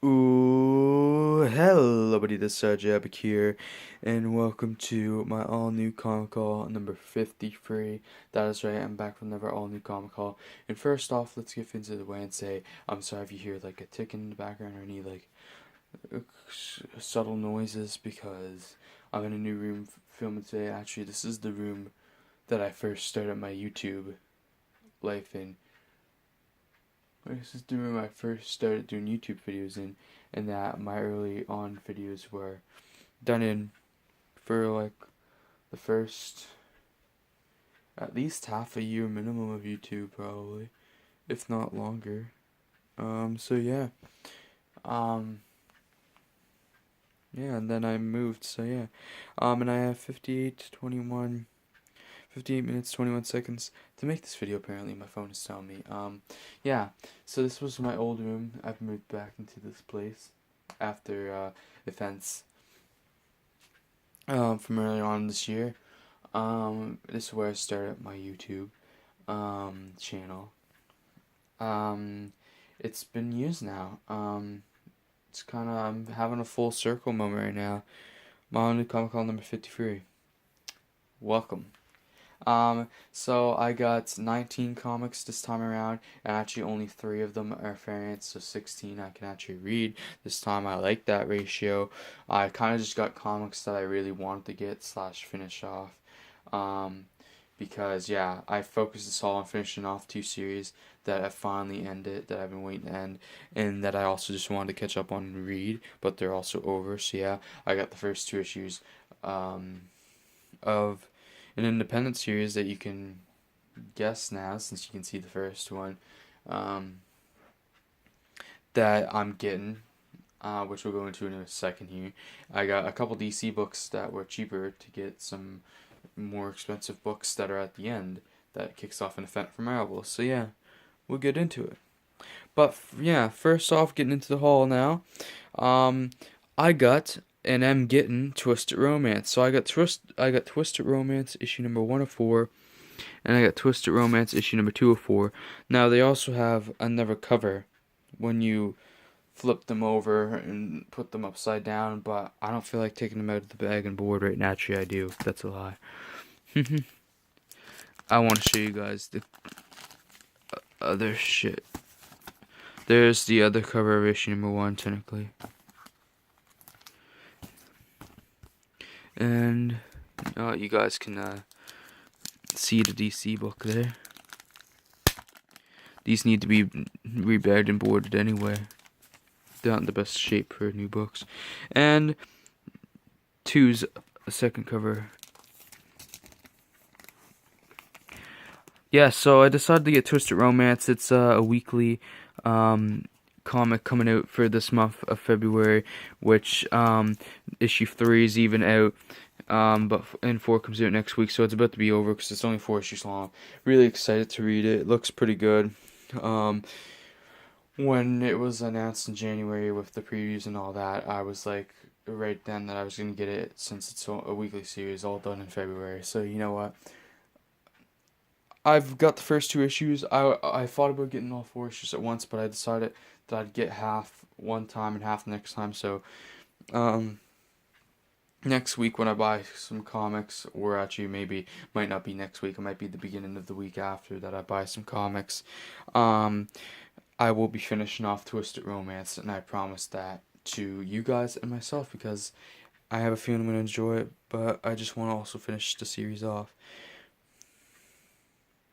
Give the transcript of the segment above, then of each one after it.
Ooh, hello, buddy. This is Jabik here, and welcome to my all-new Comic Call number 53. That is right, I'm back with another all-new Comic Call. And first off, let's get into the way and say I'm sorry if you hear like a tick in the background or any like subtle noises because I'm in a new room filming today. Actually, this is the room that I first started my YouTube life in. This is doing my first started doing YouTube videos in, and that my early on videos were done in for like the first at least half a year minimum of YouTube probably, if not longer. So yeah. Um yeah, and then I moved, so yeah. And I have 58 minutes 21 seconds to make this video. Apparently my phone is telling me. Yeah, so this was my old room. I've moved back into this place after events from earlier on this year. This is where I started my YouTube channel. It's been years now. It's kind of, I'm having a full circle moment right now. My new Comic Con number 53. Welcome. So I got 19 comics this time around, and actually only 3 of them are variants, so 16 I can actually read. This time I like that ratio. I kind of just got comics that I really wanted to get slash finish off. Because yeah, I focused this all on finishing off 2 series that I finally ended, that I've been waiting to end, and that I also just wanted to catch up on and read, but they're also over. So yeah, I got the first 2 issues of an independent series that you can guess now, since you can see the first one, um, that I'm getting, which we'll go into in a second here. I got a couple DC books that were cheaper to get some more expensive books that are at the end that kicks off an event for Marvel. So yeah, we'll get into it. But yeah, first off, getting into the haul now. I got and am getting Twisted Romance. So I got Twisted Romance issue number 1 of 4, and I got Twisted Romance issue number 2 of 4. Now they also have another cover when you flip them over and put them upside down, but I don't feel like taking them out of the bag and board right now. Actually, I do. That's a lie. I want to show you guys the other shit. There's the other cover of issue number 1, technically. And you guys can see the DC book there. These need to be rebagged and boarded anyway. They're not in the best shape for new books. And 2's a second cover. Yeah, so I decided to get Twisted Romance. It's a weekly comic coming out for this month of February, which issue 3 is even out. And 4 comes out next week, so it's about to be over because it's only 4 issues long. Really excited to read it. It looks pretty good. When it was announced in January with the previews and all that, I was like right then that I was gonna get it, since it's a weekly series all done in February. So you know what? I've got the first 2 issues. I thought about getting all 4 issues at once, but I decided that I'd get half one time and half next time. So next week when I buy some comics, or actually maybe might not be next week, it might be the beginning of the week after that I buy some comics, I will be finishing off Twisted Romance, and I promise that to you guys and myself because I have a feeling I'm going to enjoy it, but I just want to also finish the series off.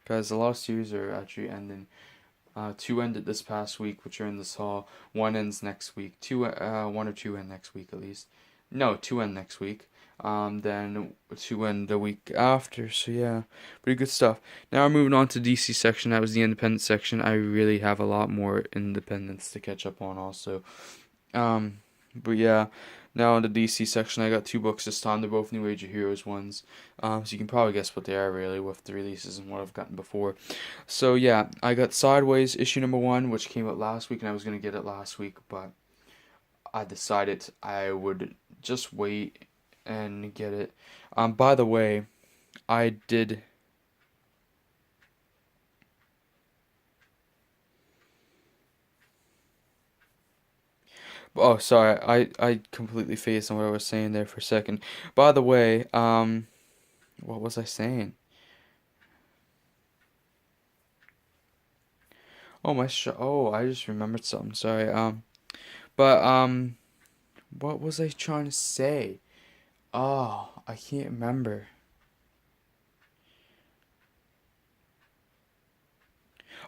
Because a lot of series are actually ending. 2 ended this past week, which are in this haul. 1 ends next week. 1 or 2 end next week at least. No, 2 end next week. Then 2 end the week after. So yeah, pretty good stuff. Now we're moving on to DC section. That was the independent section. I really have a lot more independents to catch up on also. But yeah, now in the DC section, I got 2 books this time. They're both New Age of Heroes ones. So you can probably guess what they are really with the releases and what I've gotten before. So yeah, I got Sideways issue number 1, which came out last week, and I was gonna get it last week, but I decided I would just wait and get it. By the way, I did. Oh, sorry, I completely phased on what I was saying there for a second. By the way, what was I saying? Oh, oh, I just remembered something. Sorry. But what was I trying to say? Oh, I can't remember.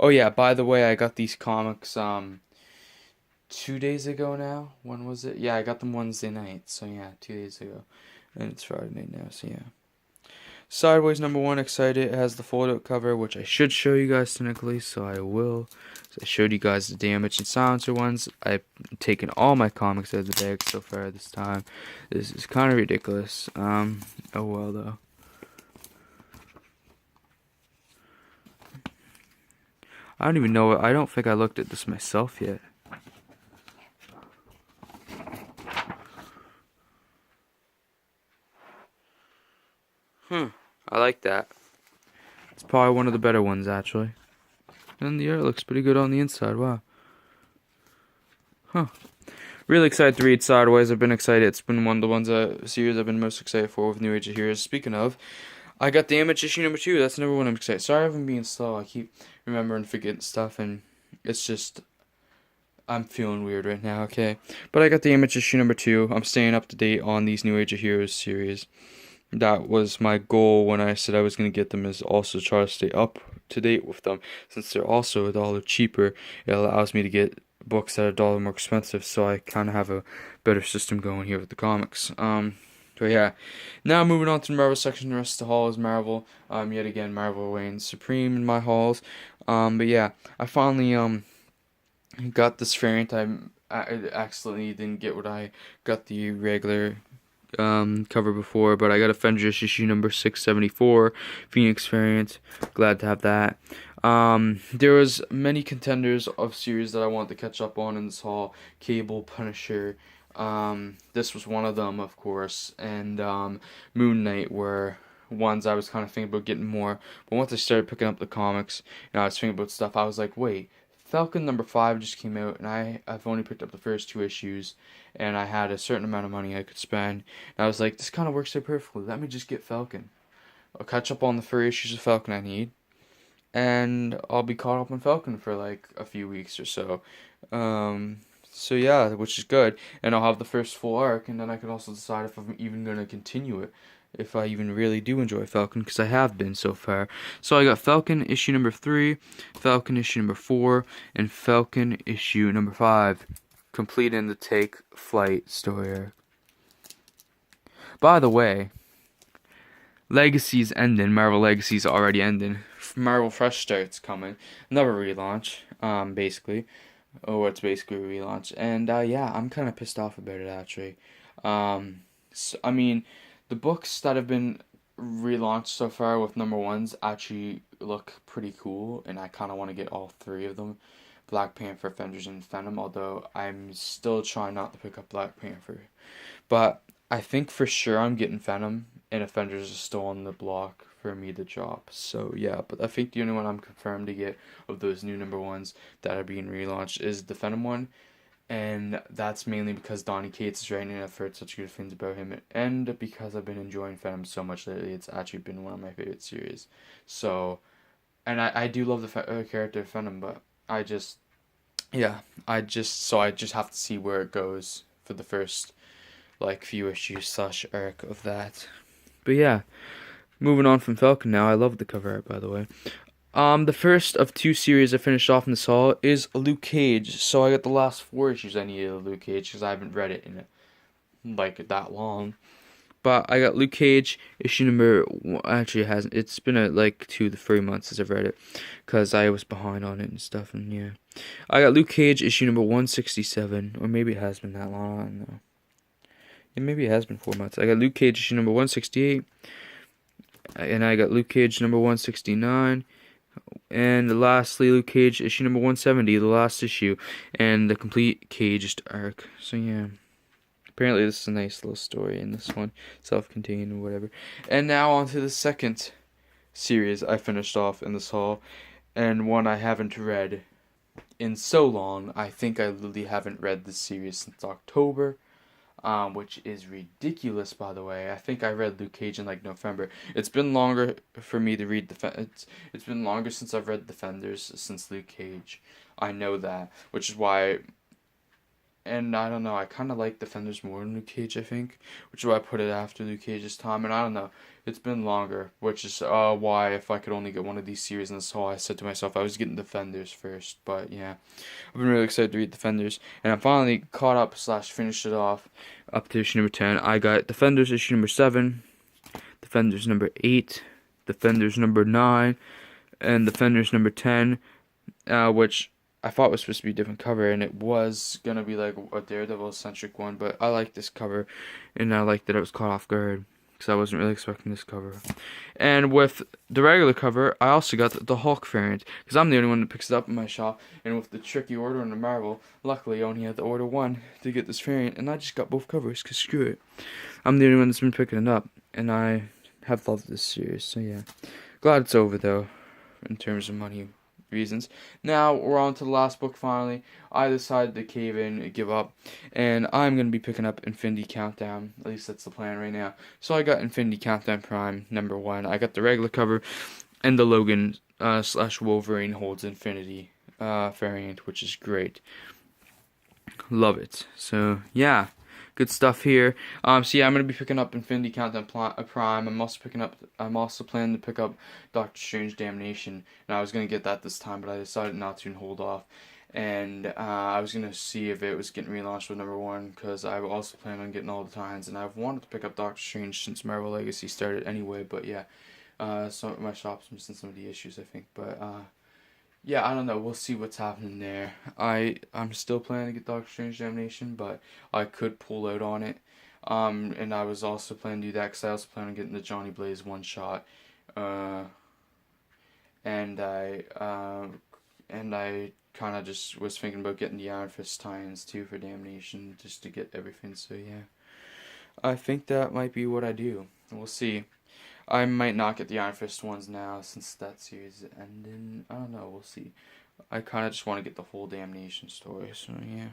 Oh yeah, by the way, I got these comics 2 days ago now. When was it? Yeah, I got them Wednesday night. So yeah, 2 days ago. And it's Friday night now, so yeah. Sideways #1, excited. It has the fold out cover, which I should show you guys technically, so I will. So I showed you guys the Damage and Silencer ones. I've taken all my comics out of the bag so far this time. This is kind of ridiculous. Oh well though. I don't even know. I don't think I looked at this myself yet. I like that. It's probably one of the better ones, actually. And the art looks pretty good on the inside. Wow. Huh. Really excited to read Sideways. I've been excited. It's been one of the ones series I've been most excited for with New Age of Heroes. Speaking of, I got Damage issue #2. That's #1 I'm excited. Sorry I've been being slow. I keep remembering forgetting stuff, and it's just I'm feeling weird right now. Okay, but I got Damage issue #2. I'm staying up to date on these New Age of Heroes series. That was my goal when I said I was going to get them, is also try to stay up to date with them. Since they're also $1 cheaper, it allows me to get books that are $1 more expensive, so I kind of have a better system going here with the comics. So yeah, now moving on to the Marvel section. The rest of the haul is Marvel. Yet again, Marvel reigns supreme in my hauls. But yeah, I finally got this variant. I accidentally didn't get what I got the regular cover before, but I got Avengers issue #674, Phoenix variant. Glad to have that. There was many contenders of series that I wanted to catch up on in this haul. Cable, Punisher. This was one of them, of course, and Moon Knight were ones I was kind of thinking about getting more. But once I started picking up the comics, and I was thinking about stuff, I was like, wait. Falcon #5 just came out, and I've only picked up the first 2 issues, and I had a certain amount of money I could spend. And I was like, this kind of works out perfectly. Let me just get Falcon. I'll catch up on the 4 issues of Falcon I need, and I'll be caught up on Falcon for like a few weeks or so. So yeah, which is good, and I'll have the first full arc, and then I can also decide if I'm even gonna continue it, if I even really do enjoy Falcon, because I have been so far. So I got Falcon issue #3, Falcon issue #4, and Falcon issue #5, completing the Take Flight story arc. By the way, Legacy's ending. Marvel Legacy's already ending. Marvel Fresh Start's coming. Another relaunch, basically. Oh, it's basically a relaunch. And yeah, I'm kind of pissed off about it, actually. So, I mean, the books that have been relaunched so far with #1s actually look pretty cool, and I kind of want to get all 3 of them. Black Panther, Avengers, and Venom, although I'm still trying not to pick up Black Panther. But I think for sure I'm getting Venom, and Avengers is still on the block for me to drop. So yeah, but I think the only one I'm confirmed to get of those new #1s that are being relaunched is the Venom one, and that's mainly because Donny Cates is writing it. I've heard such good things about him, and because I've been enjoying Venom so much lately, it's actually been one of my favorite series. So, and I do love the character of Venom, but I just, yeah, I just have to see where it goes for the first like few issues / arc of that. But yeah, moving on from Falcon now. I love the cover art, by the way. The first of 2 series I finished off in this haul is Luke Cage. So I got the last 4 issues I needed of Luke Cage because I haven't read it in like that long. But I got Luke Cage issue actually it hasn't. It's been like 2 to 3 months since I've read it because I was behind on it and stuff. And yeah, I got Luke Cage issue #167, or maybe it has been that long. I don't know. Yeah, maybe it has been 4 months. I got Luke Cage issue #168, and I got Luke Cage #169. And lastly, Luke Cage issue #170, the last issue, and the complete Caged arc. So yeah, apparently this is a nice little story in this one, self-contained or whatever. And now on to the second series I finished off in this haul, and one I haven't read in so long. I think I literally haven't read this series since October, which is ridiculous, by the way. I think I read Luke Cage in like November. It's been longer for me to read it's been longer since I've read Defenders since Luke Cage. I know that, which is why. And I don't know, I kind of like Defenders more than Luke Cage, I think, which is why I put it after Luke Cage's time. And I don't know, it's been longer, which is why if I could only get one of these series in this haul, I said to myself I was getting Defenders first. But yeah, I've been really excited to read Defenders, and I finally caught up / finished it off up to issue number 10. I got Defenders issue number 7, Defenders number 8, Defenders number 9, and Defenders number 10, which I thought was supposed to be a different cover, and it was gonna be like a Daredevil-centric one, but I like this cover, and I like that it was caught off guard, because I wasn't really expecting this cover. And with the regular cover, I also got the Hulk variant, because I'm the only one that picks it up in my shop, and with the tricky order on the Marvel, luckily I only had to order one to get this variant, and I just got both covers, because screw it. I'm the only one that's been picking it up, and I have loved this series, so yeah. Glad it's over, though, in terms of money reasons. Now we're on to the last book. Finally, I decided to cave in and give up, and I'm going to be picking up Infinity Countdown. At least that's the plan right now. So I got Infinity Countdown Prime number 1. I got the regular cover and the Logan / Wolverine Holds Infinity variant, which is great. Love it. So yeah, good stuff here. So yeah, I'm gonna be picking up Infinity Countdown Prime. I'm also planning to pick up Doctor Strange Damnation, and I was gonna get that this time, but I decided not to and hold off. And I was gonna see if it was getting relaunched with number 1, because I also plan on getting all the times, and I've wanted to pick up Doctor Strange since Marvel Legacy started anyway. But yeah, so my shop's missing some of the issues, I think. But yeah, I don't know. We'll see what's happening there. I'm still planning to get Doctor Strange Damnation, but I could pull out on it. And I was also planning to do that because I also plan on getting the Johnny Blaze one shot. And I kind of just was thinking about getting the Iron Fist tie-ins too for Damnation, just to get everything. So yeah, I think that might be what I do. We'll see. I might not get the Iron Fist ones now since that series ended. I don't know, we'll see. I kind of just want to get the whole Damnation story, so yeah.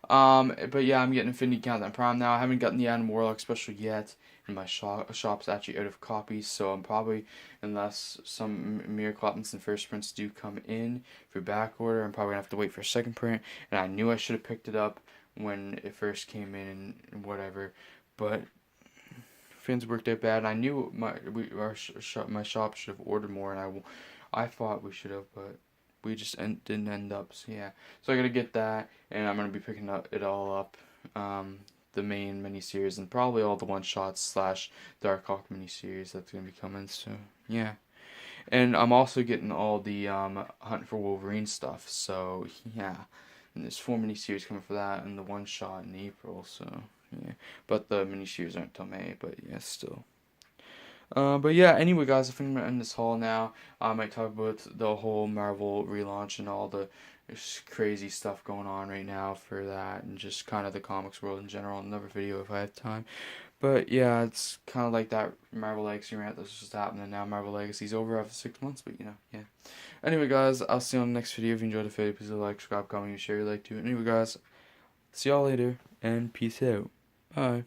But yeah, I'm getting Infinity Countdown Prime now. I haven't gotten the Adam Warlock special yet, and my shop's actually out of copies, so I'm probably, unless some Miracle and first prints do come in for back order, I'm probably going to have to wait for a second print, and I knew I should have picked it up when it first came in and whatever, but things worked out bad. And I knew my shop should have ordered more, and I thought we should have, but we just didn't end up. So yeah, so I gotta get that, and I'm gonna be picking it all up, the main miniseries, and probably all the one shots / Dark Hawk miniseries that's gonna be coming. So yeah, and I'm also getting all the Hunt for Wolverine stuff. So yeah, and there's 4 miniseries coming for that, and the one shot in April. So yeah, but the miniseries aren't till May. But yeah, still. But yeah, anyway, guys, I think I'm gonna end this haul now. I might talk about the whole Marvel relaunch and all the crazy stuff going on right now for that, and just kind of the comics world in general in another video if I have time. But yeah, it's kind of like that Marvel Legacy rant that's just happening now. Marvel Legacy's over after 6 months, but you know, yeah. Anyway, guys, I'll see you on the next video. If you enjoyed the video, please like, subscribe, comment, share, you like to. Anyway, guys, see y'all later, and peace out. Bye.